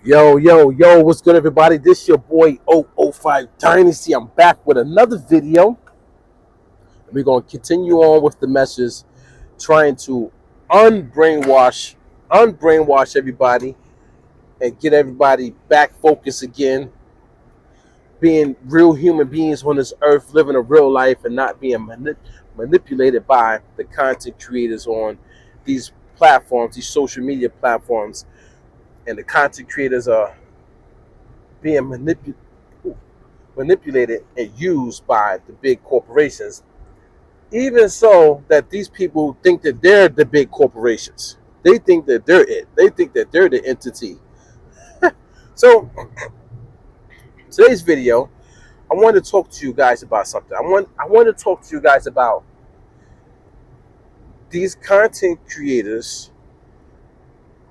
Yo, what's good, everybody? This your boy 005 Dynasty. I'm back with another video. We're going to continue on with the message, trying to unbrainwash, unbrainwash everybody and get everybody back focused again, being real human beings on this earth, living a real life and not being manipulated by the content creators on these platforms, these social media platforms. And the content creators are being manipulated and used by the big corporations, even so that these people think that they're the big corporations. They think that they're it. They think that they're the entity. So today's video, I want to talk to you guys about something. I want to talk to you guys about these content creators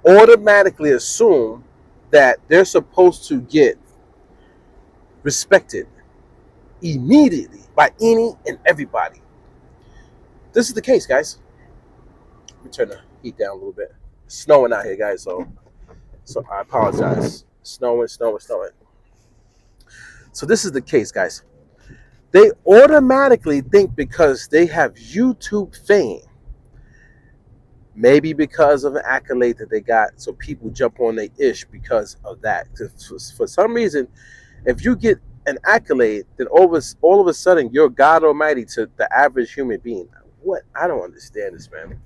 automatically assume that they're supposed to get respected immediately by any and everybody. This is the case, guys. Let me turn the heat down a little bit. It's snowing out here, guys, so I apologize. Snowing. So this is the case, guys. They automatically think because they have YouTube fame, maybe because of an accolade that they got, so people jump on their ish because of that. For some reason, if you get an accolade, then all of a sudden you're God Almighty to the average human being. What? I don't understand this, man.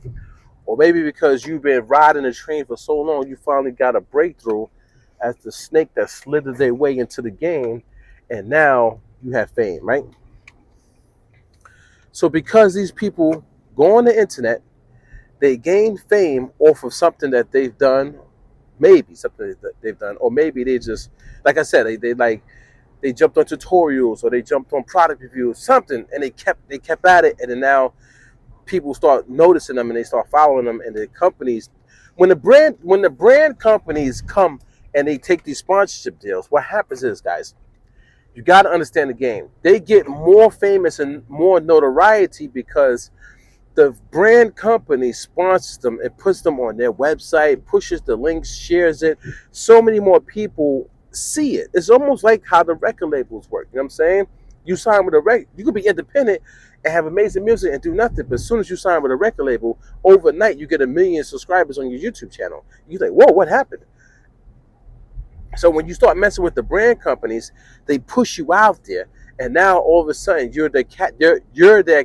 Or maybe because you've been riding a train for so long, you finally got a breakthrough as the snake that slithered their way into the game, and now you have fame, right? So because these people go on the internet, they gain fame off of something that they've done, maybe something that they've done, or maybe they just, like I said, they jumped on tutorials or they jumped on product reviews, something, and they kept at it, and then now people start noticing them and they start following them, and the companies, when the brand companies come and they take these sponsorship deals, what happens is, guys, you got to understand the game. They get more famous and more notoriety because the brand company sponsors them and puts them on their website, pushes the links, shares it. So many more people see it. It's almost like how the record labels work. You know what I'm saying? You sign with a record, you could be independent and have amazing music and do nothing. But as soon as you sign with a record label, overnight you get 1 million subscribers on your YouTube channel. You think, whoa, what happened? So when you start messing with the brand companies, they push you out there, and now all of a sudden you're their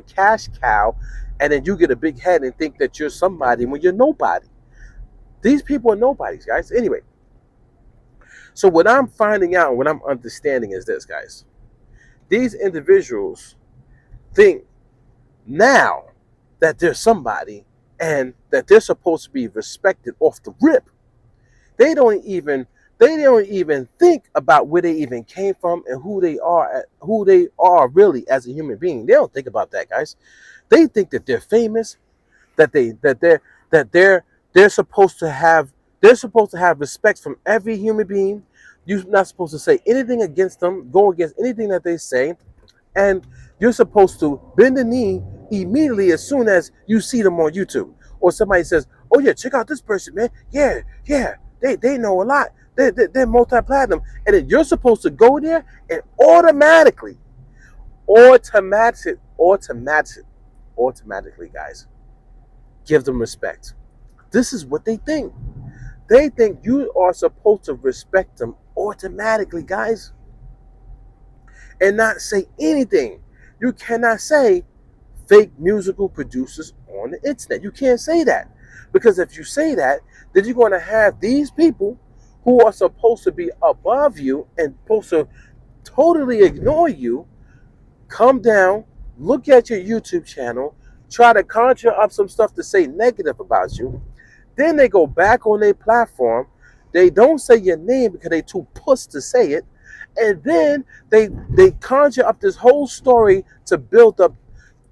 cash cow, and then you get a big head and think that you're somebody when you're nobody. These people are nobodies, guys. Anyway, so what I'm finding out, what I'm understanding is this, guys. These individuals think now that they're somebody and that they're supposed to be respected off the rip. They don't even think about where they even came from and who they are really as a human being. They don't think about that, guys. They think that they're famous, that they're supposed to have respect from every human being. You're not supposed to say anything against them, go against anything that they say, and you're supposed to bend the knee immediately as soon as you see them on YouTube, or somebody says, "Oh yeah, check out this person, man. Yeah, they know a lot. They're multi-platinum," and then you're supposed to go there and automatically, guys, give them respect. This is what they think. They think you are supposed to respect them automatically, guys, and not say anything. You cannot say fake musical producers on the internet. You can't say that, because if you say that, then you're going to have these people who are supposed to be above you and supposed to totally ignore you come down, look at your YouTube channel, try to conjure up some stuff to say negative about you. Then they go back on their platform. They don't say your name because they too puss to say it. And then they conjure up this whole story to build up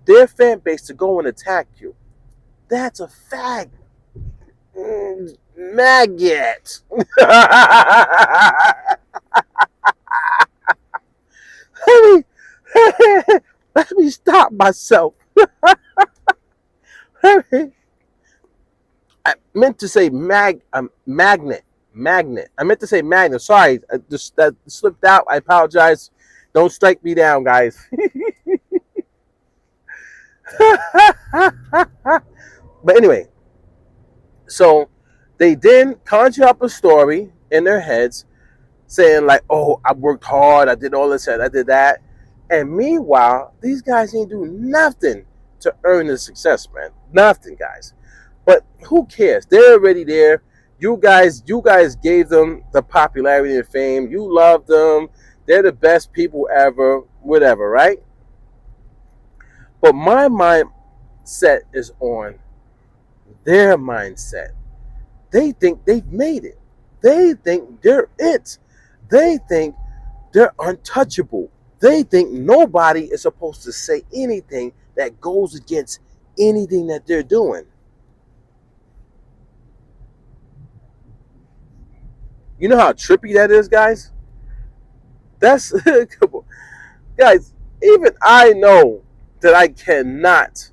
their fan base to go and attack you. That's a fact. Maggot. Let me stop myself. I meant to say magnet. Magnet. I meant to say magnet. Sorry, that slipped out. I apologize. Don't strike me down, guys. But anyway, so they then conjure up a story in their heads saying like, oh, I worked hard, I did all this, I did that. And meanwhile, these guys ain't do nothing to earn the success, man. Nothing, guys. But who cares? They're already there. You guys gave them the popularity and fame. You love them. They're the best people ever, whatever, right? But my mindset is on their mindset. They think they've made it. They think they're it. They think they're untouchable. They think nobody is supposed to say anything that goes against anything that they're doing. You know how trippy that is, guys? That's guys, even I know that I cannot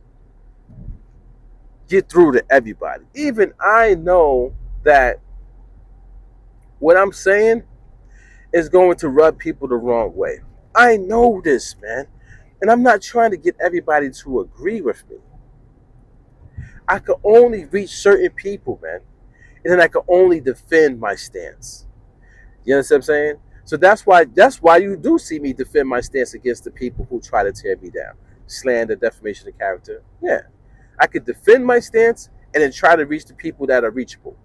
get through to everybody. Even I know that what I'm saying is going to rub people the wrong way. I know this, man. And I'm not trying to get everybody to agree with me. I can only reach certain people, man. And then I can only defend my stance. You understand what I'm saying? So that's why you do see me defend my stance against the people who try to tear me down. Slander, defamation of character. Yeah. I could defend my stance and then try to reach the people that are reachable.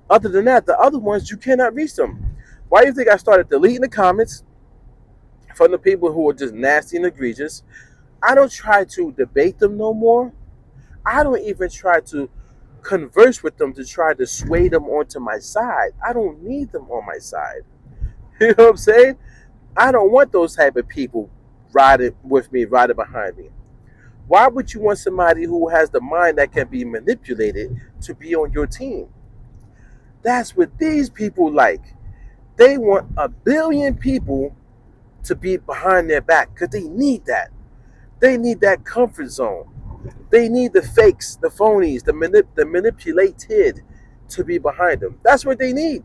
Other than that, the other ones, you cannot reach them. Why do you think I started deleting the comments from the people who are just nasty and egregious? I don't try to debate them no more. I don't even try to converse with them to try to sway them onto my side. I don't need them on my side. You know what I'm saying? I don't want those type of people riding with me, riding behind me. Why would you want somebody who has the mind that can be manipulated to be on your team? That's what these people like. They want a billion people to be behind their back because they need that. They need that comfort zone. They need the fakes, the phonies, the manipulated to be behind them. That's what they need.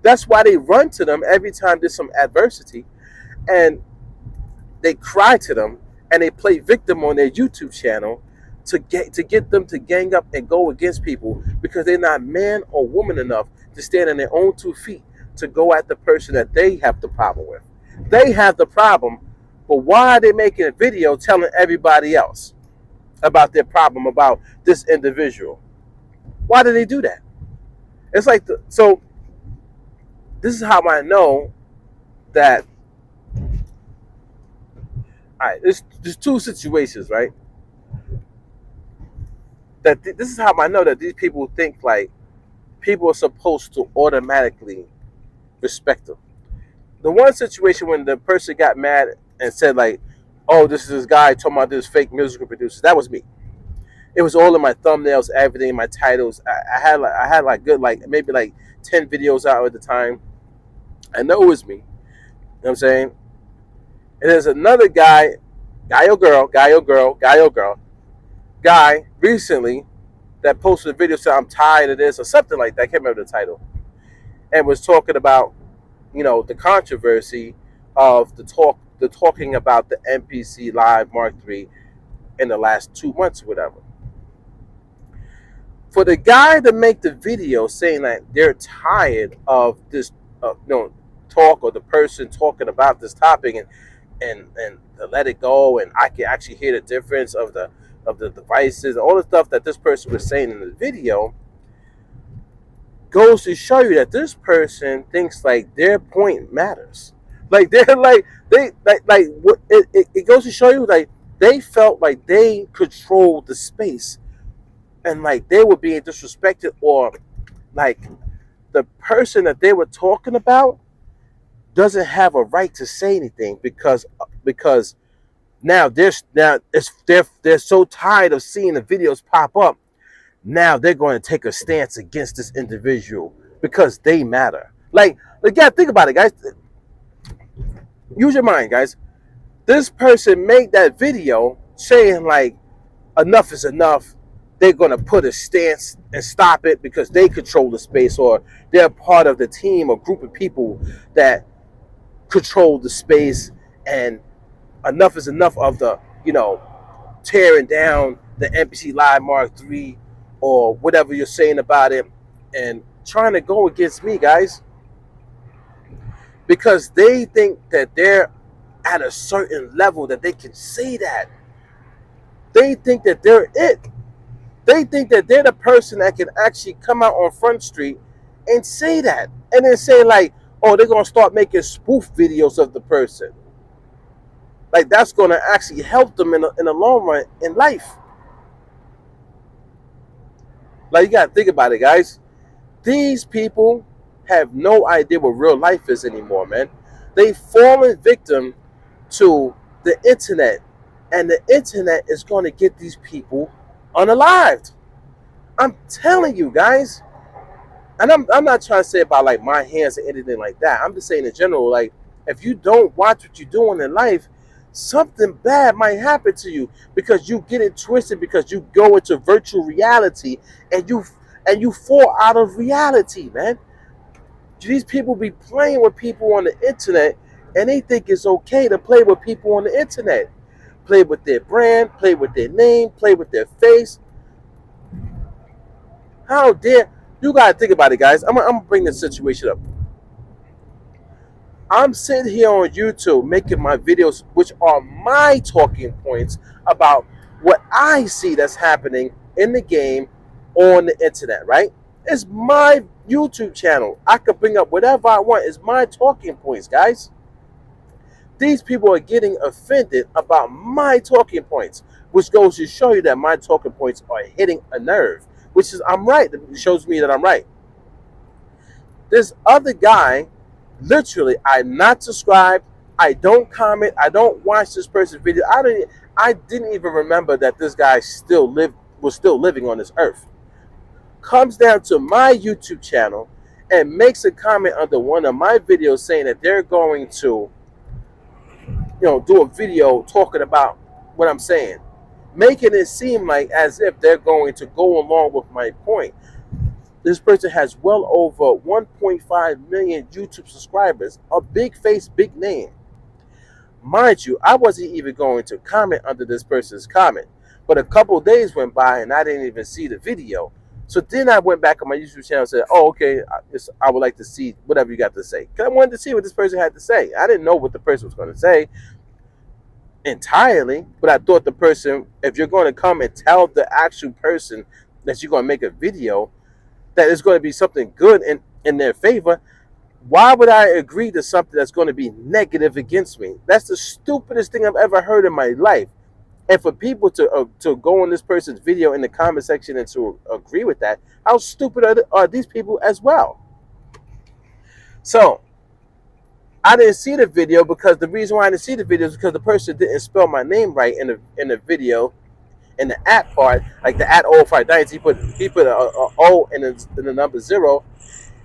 That's why they run to them every time there's some adversity, and they cry to them, and they play victim on their YouTube channel to get them to gang up and go against people because they're not man or woman enough to stand on their own 2 feet to go at the person that they have the problem with. They have the problem, but why are they making a video telling everybody else about their problem about this individual? Why do they do that? It's like so. This is how I know that. All right, there's two situations, right? That this is how I know that these people think like people are supposed to automatically respect them. The one situation when the person got mad and said like, "Oh, this is this guy talking about this fake musical producer," that was me. It was all in my thumbnails, everything, my titles. I had like good like maybe like 10 videos out at the time. I know it was me. You know what I'm saying? And there's another guy recently that posted a video saying I'm tired of this or something like that. I can't remember the title. And was talking about, the controversy of the talking about the MPC Live Mark III in the last 2 months or whatever. For the guy to make the video saying that they're tired of this, talk or the person talking about this topic and to let it go, and I can actually hear the difference of the devices and all the stuff that this person was saying in the video, goes to show you that this person thinks like their point matters. Like they're like it goes to show you like they felt like they controlled the space and like they were being disrespected, or like the person that they were talking about doesn't have a right to say anything because now they're so tired of seeing the videos pop up. Now they're going to take a stance against this individual because they matter. Like yeah, think about it, guys. Use your mind, guys. This person made that video saying like enough is enough. they're going to put a stance and stop it because they control the space, or they're part of the team or group of people that control the space, and enough is enough of the, tearing down the NPC Live Mark III or whatever you're saying about it, and trying to go against me, guys, because they think that they're at a certain level that they can say that. They think that they're it. They think that they're the person that can actually come out on Front Street and say that. And then say like, oh, they're going to start making spoof videos of the person. Like that's going to actually help them in the long run in life. Like you got to think about it, guys. These people have no idea what real life is anymore, man. They've fallen victim to the internet. And the internet is going to get these people unalived. I'm telling you, guys. And I'm not trying to say about like my hands or anything like that. I'm just saying in general, like if you don't watch what you're doing in life, something bad might happen to you because you get it twisted, because you go into virtual reality and you fall out of reality, man. These people be playing with people on the internet and they think it's okay to play with people on the internet. Play with their brand, play with their name, play with their face. How dare you? Gotta think about it, guys. I'm gonna bring this situation up. I'm sitting here on YouTube making my videos, which are my talking points about what I see that's happening in the game on the internet, right? It's my YouTube channel. I could bring up whatever I want. It's my talking points, guys. These people are getting offended about my talking points, which goes to show you that my talking points are hitting a nerve, which is I'm right. It shows me that I'm right. This other guy, literally, I'm not subscribed. I don't comment. I don't watch this person's video. I didn't even remember that this guy was still living on this earth. Comes down to my YouTube channel and makes a comment under one of my videos saying that they're going to do a video talking about what I'm saying, making it seem like as if they're going to go along with my point. This person has well over 1.5 million YouTube subscribers, a big face, big name. Mind you, I wasn't even going to comment under this person's comment, but a couple of days went by and I didn't even see the video. So then I went back on my YouTube channel and said, oh, okay, I would like to see whatever you got to say. Because I wanted to see what this person had to say. I didn't know what the person was going to say entirely, but I thought the person, if you're going to come and tell the actual person that you're going to make a video, that it's going to be something good in their favor, why would I agree to something that's going to be negative against me? That's the stupidest thing I've ever heard in my life. And for people to go on this person's video in the comment section and to agree with that, how stupid are these people as well? So I didn't see the video because the reason why I didn't see the video is because the person didn't spell my name right in the video, in the at part, like the at O for Dice. He put a O in the number 0,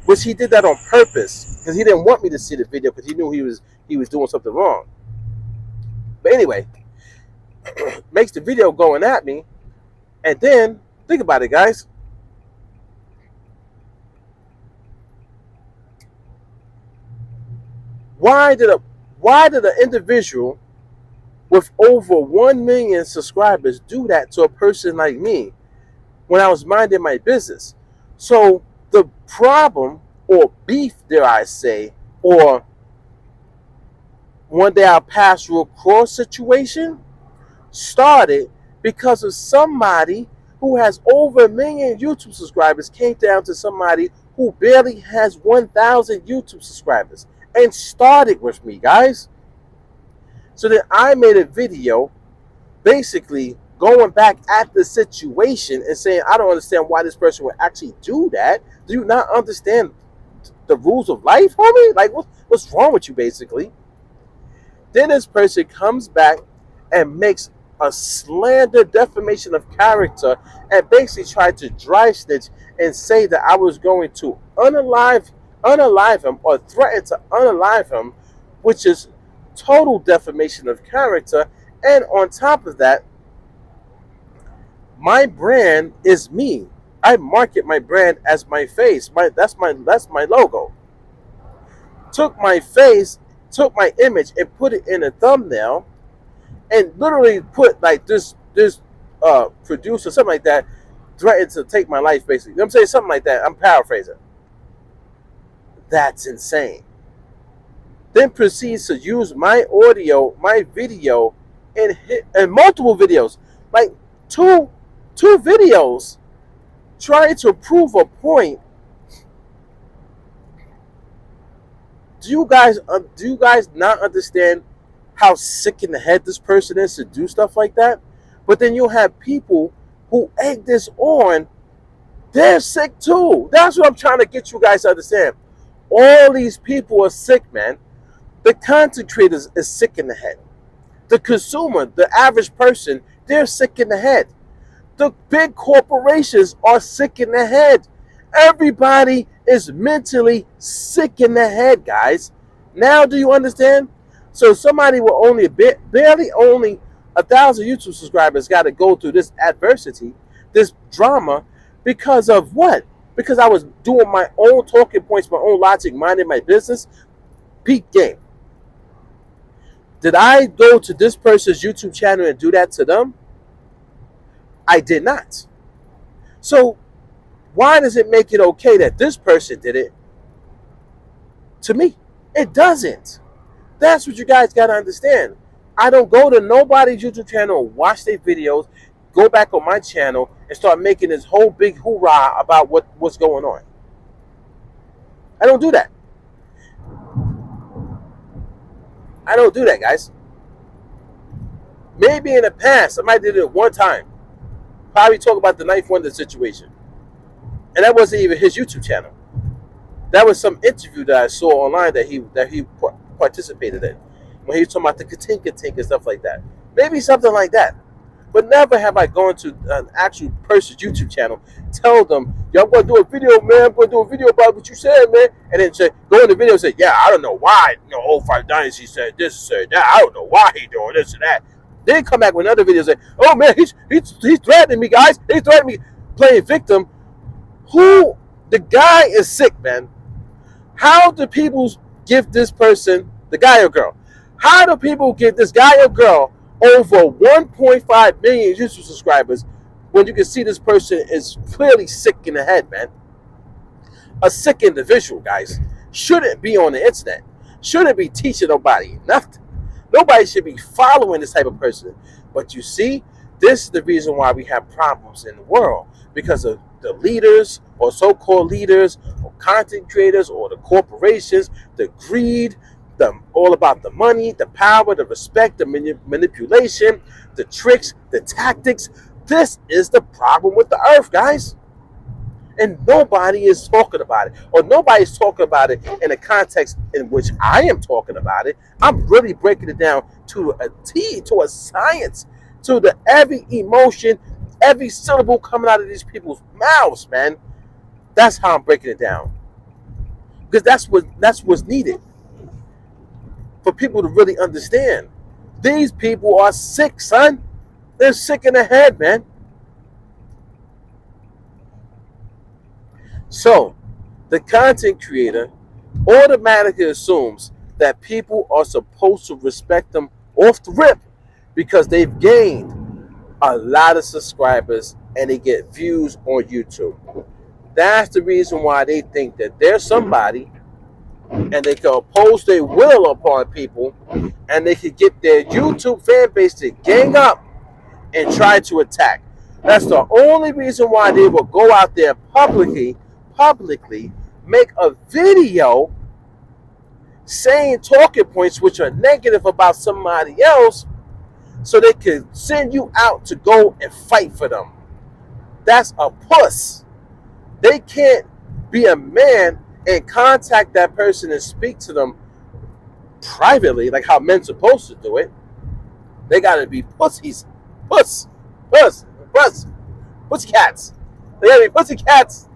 which he did that on purpose because he didn't want me to see the video because he knew he was doing something wrong. But anyway, makes the video going at me, and then think about it, guys. Why did an individual with over 1 million subscribers do that to a person like me when I was minding my business? So the problem, or beef, dare I say, or one day I'll pass through a cross situation, started because of somebody who has over 1 million YouTube subscribers came down to somebody who barely has 1,000 YouTube subscribers and started with me, guys. So then I made a video basically going back at the situation and saying, I don't understand why this person would actually do that. Do you not understand the rules of life, homie? Like, what's wrong with you, basically? Then this person comes back and makes a slander, defamation of character, and basically tried to dry snitch and say that I was going to unalive him or threaten to unalive him, which is total defamation of character. And on top of that, My brand is me. I market my brand as my face. That's my logo. Took my face, took my image, and put it in a thumbnail, and literally put like this producer, something like that, threatened to take my life, basically. You know what I'm saying? Something like that. I'm paraphrasing. That's insane. Then proceeds to use my audio, my video, and multiple videos, like two videos, trying to prove a point. Do you guys not understand how sick in the head this person is to do stuff like that? But then you have people who egg this on. They're sick too. That's what I'm trying to get you guys to understand. All these people are sick, man. The content creators is sick in the head. The consumer, the average person, they're sick in the head. The big corporations are sick in the head. Everybody is mentally sick in the head, guys. Now do you understand? So somebody with only barely only 1,000 YouTube subscribers got to go through this adversity, this drama, because of what? Because I was doing my own talking points, my own logic, minding my business. Peak game. Did I go to this person's YouTube channel and do that to them? I did not. So why does it make it okay that this person did it to me? It doesn't. That's what you guys got to understand. I don't go to nobody's YouTube channel and watch their videos, go back on my channel and start making this whole big hoorah about what's going on. I don't do that. I don't do that, guys. Maybe in the past, I might have did it one time. Probably talk about the Knife Wonder situation. And that wasn't even his YouTube channel. That was some interview that I saw online that he participated in. When he was talking about the Katinka Tink and stuff like that. Maybe something like that. But never have I gone to an actual person's YouTube channel, tell them, yo, I'm going to do a video, man. I'm going to do a video about what you said, man. And then go in the video and say, yeah, I don't know why, 05 Dynasty said this, said that. I don't know why he doing this and that. Then come back with another video and say, oh, man, he's threatening me, guys. He's threatening me, playing victim. The guy is sick, man. How do people give this person, the guy or girl, how do people give this guy or girl over 1.5 million YouTube subscribers when you can see this person is clearly sick in the head, man? A sick individual, guys, shouldn't be on the internet. Shouldn't be teaching nobody nothing. Nobody should be following this type of person. But you see, this is the reason why we have problems in the world. Because of the leaders or so-called leaders or content creators or the corporations, the greed, all about the money, the power, the respect, the manipulation, the tricks, the tactics. This is the problem with the earth, guys. And nobody is talking about it. Or nobody's talking about it in the context in which I am talking about it. I'm really breaking it down to a T, to a science, to the every emotion, every syllable coming out of these people's mouths, man. That's how I'm breaking it down. Because that's what's needed. For people to really understand. These people are sick, son. They're sick in the head, man. So, the content creator automatically assumes that people are supposed to respect them off the rip because they've gained a lot of subscribers and they get views on YouTube. That's the reason why they think that they're somebody and they can oppose their will upon people and they can get their YouTube fan base to gang up and try to attack. That's the only reason why they will go out there publicly make a video saying talking points which are negative about somebody else so they can send you out to go and fight for them. That's a puss. They can't be a man and contact that person and speak to them privately like how men's supposed to do it. They gotta be pussies. Pussycats. They gotta be pussycats.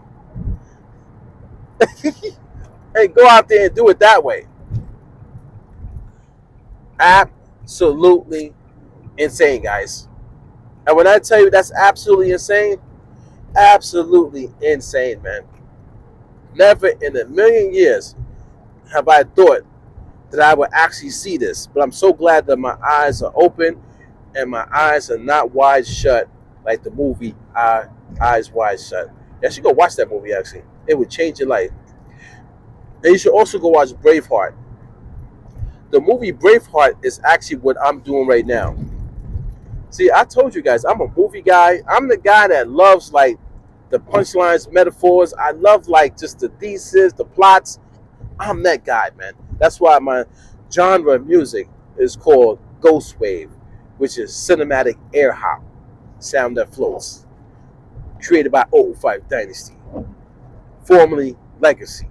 And go out there and do it that way. Absolutely insane, guys. And when I tell you that's absolutely insane, man. Never in a million years have I thought that I would actually see this. But I'm so glad that my eyes are open and my eyes are not wide shut like the movie Eyes Wide Shut. You should go watch that movie, actually. It would change your life. And you should also go watch Braveheart. The movie Braveheart is actually what I'm doing right now. See, I told you guys, I'm a movie guy. I'm the guy that loves, like, the punchlines, metaphors. I love, like, just the thesis, the plots. I'm that guy, man. That's why my genre of music is called Ghost Wave, which is cinematic air hop, sound that floats. Created by Old Five Dynasty, formerly Legacy.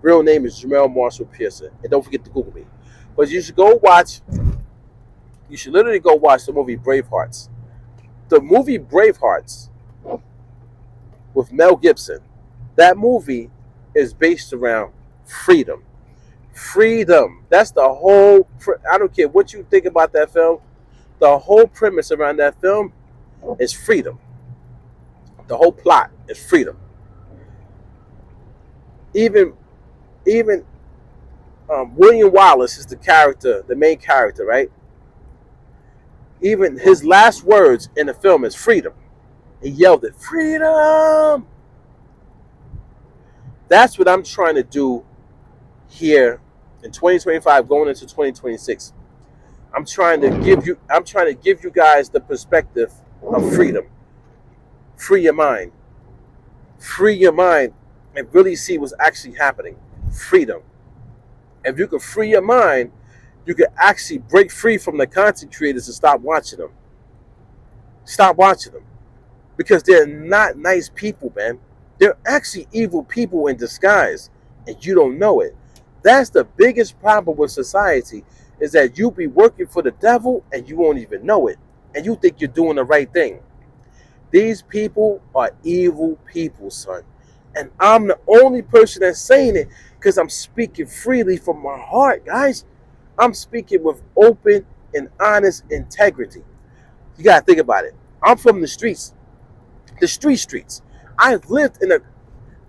Real name is Jamel Marshall Pearson. And don't forget to Google me. But you should literally go watch the movie Bravehearts. The movie Bravehearts with Mel Gibson, that movie is based around freedom. Freedom. That's the whole, I don't care what you think about that film, the whole premise around that film is freedom. The whole plot is freedom. Even William Wallace is the main character, right? Even his last words in the film is freedom. He yelled it, freedom! That's what I'm trying to do here in 2025 going into 2026. I'm trying to give you guys the perspective of freedom. Free your mind. Free your mind and really see what's actually happening. Freedom. If you can free your mind, you can actually break free from the content creators and stop watching them. Stop watching them. Because they're not nice people, man. They're actually evil people in disguise, and you don't know it. That's the biggest problem with society, is that you be working for the devil and you won't even know it. And you think you're doing the right thing. These people are evil people, son. And I'm the only person that's saying it because I'm speaking freely from my heart, guys. I'm speaking with open and honest integrity. You got to think about it. I'm from the streets. The streets.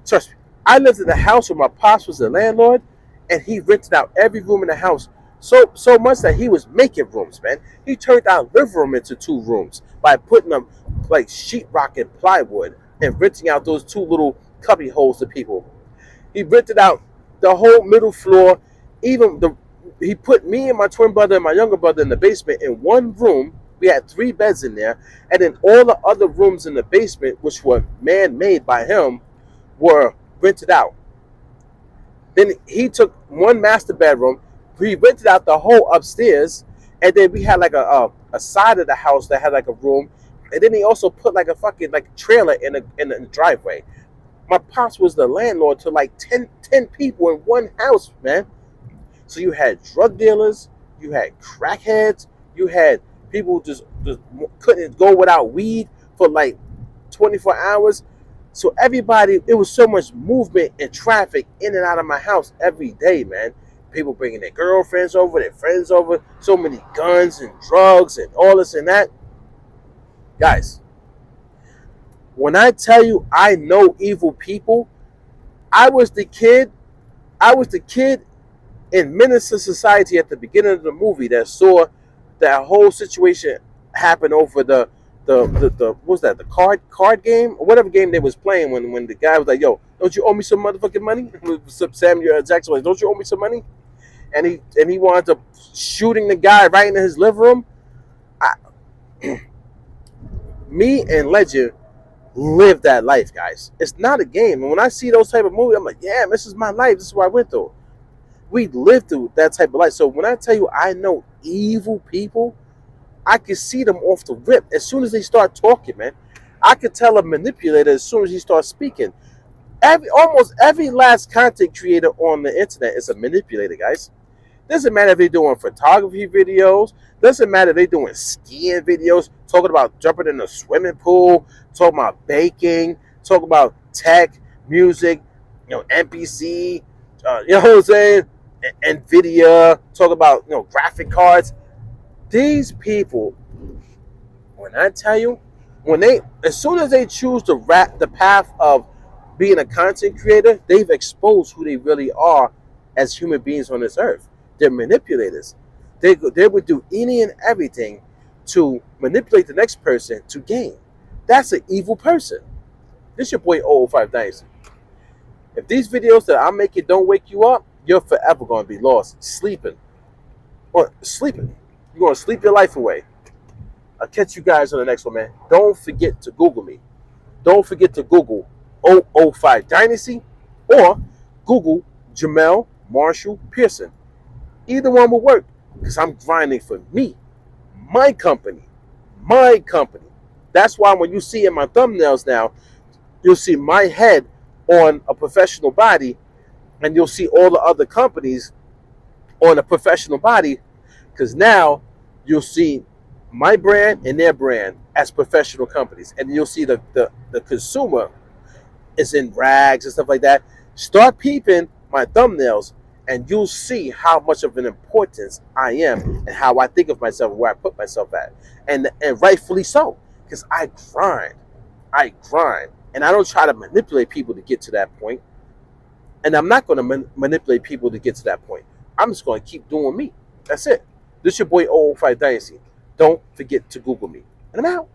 Trust me, I lived in a house where my pops was the landlord, and he rented out every room in the house. So much that he was making rooms, man. He turned our living room into 2 rooms by putting them like sheetrock and plywood and renting out those 2 little cubby holes to people. He rented out the whole middle floor. He put me and my twin brother and my younger brother in the basement in 1 room. We had 3 beds in there, and then all the other rooms in the basement, which were man-made by him, were rented out. Then he took 1 master bedroom. We rented out the whole upstairs, and then we had like a side of the house that had like a room, and then he also put like a fucking like trailer in the driveway. My pops was the landlord to like 10 people in 1 house, man. So you had drug dealers, you had crackheads, you had people who just couldn't go without weed for like 24 hours. So everybody, it was so much movement and traffic in and out of my house every day, man. People bringing their girlfriends over, their friends over, so many guns and drugs and all this and that. Guys, when I tell you I know evil people, I was the kid in Menace to Society at the beginning of the movie that saw that whole situation happen over the what was that, the card game or whatever game they was playing when the guy was like, yo, don't you owe me some motherfucking money? Samuel Jackson was, don't you owe me some money? And he wanted to shooting the guy right in his living room. Me and Legend live that life, guys. It's not a game. And when I see those type of movies, I'm like, yeah, this is my life. This is what I went through. We lived through that type of life. So when I tell you I know evil people, I can see them off the rip as soon as they start talking, man. I could tell a manipulator as soon as he starts speaking. Almost every last content creator on the internet is a manipulator, guys. Doesn't matter if they're doing photography videos. Doesn't matter if they're doing skiing videos, talking about jumping in a swimming pool, talking about baking, talking about tech, music, NPC, you know what I'm saying? NVIDIA, talking about, graphic cards. These people, When I tell you, as soon as they choose the path of being a content creator, they've exposed who they really are as human beings on this earth. They're manipulators. They would do any and everything to manipulate the next person to gain. That's an evil person. This your boy 005 Dynasty. If these videos that I'm making don't wake you up, you're forever going to be lost sleeping. Or sleeping. You're going to sleep your life away. I'll catch you guys on the next one, man. Don't forget to Google me. Don't forget to Google 005 Dynasty or Google Jamel Marshall Pearson. Either one will work because I'm grinding for me, my company, my company. That's why when you see in my thumbnails now, you'll see my head on a professional body and you'll see all the other companies on a professional body because now you'll see my brand and their brand as professional companies. And you'll see the consumer is in rags and stuff like that. Start peeping my thumbnails and you'll see how much of an importance I am and how I think of myself and where I put myself at. And rightfully so, because I grind. And I don't try to manipulate people to get to that point. And I'm not going to manipulate people to get to that point. I'm just going to keep doing me. That's it. This is your boy 005 Dynasty. Don't forget to Google me. And I'm out.